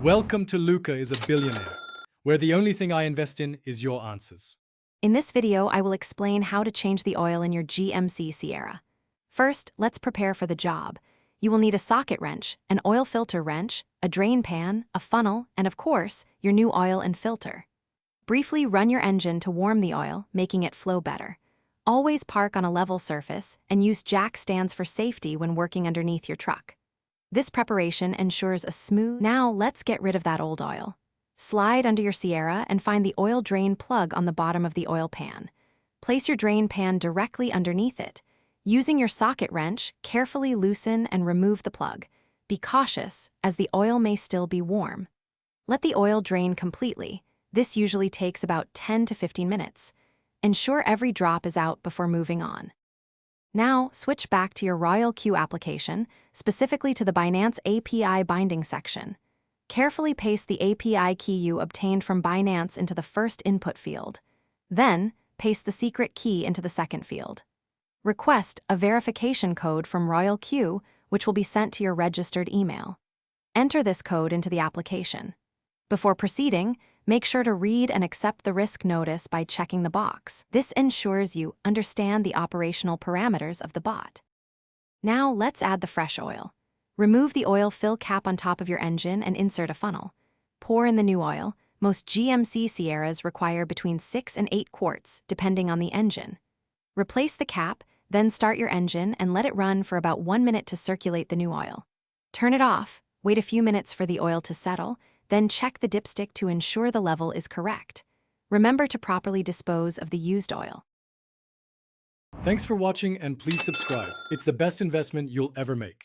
Welcome to Luca is a Billionaire, where the only thing I invest in is your answers. In this video, I will explain how to change the oil in your GMC Sierra. First, let's prepare for the job. You will need a socket wrench, an oil filter wrench, a drain pan, a funnel, and of course, your new oil and filter. Briefly run your engine to warm the oil, making it flow better. Always park on a level surface and use jack stands for safety when working underneath your truck. This preparation ensures a smooth. Now let's get rid of that old oil. Slide under your Sierra and find the oil drain plug on the bottom of the oil pan. Place your drain pan directly underneath it. Using your socket wrench, carefully loosen and remove the plug. Be cautious, as the oil may still be warm. Let the oil drain completely. This usually takes about 10 to 15 minutes. Ensure every drop is out before moving on. Now, switch back to your Royal Q application, specifically to the Binance API binding section. Carefully paste the API key you obtained from Binance into the first input field. Then, paste the secret key into the second field. Request a verification code from Royal Q, which will be sent to your registered email. Enter this code into the application. Before proceeding, make sure to read and accept the risk notice by checking the box. This ensures you understand the operational parameters of the bot. Now let's add the fresh oil. Remove the oil fill cap on top of your engine and insert a funnel. Pour in the new oil. Most GMC Sierras require between 6 and 8 quarts, depending on the engine. Replace the cap, then start your engine and let it run for about 1 minute to circulate the new oil. Turn it off, wait a few minutes for the oil to settle, then check the dipstick to ensure the level is correct. Remember to properly dispose of the used oil. Thanks for watching and please subscribe. It's the best investment you'll ever make.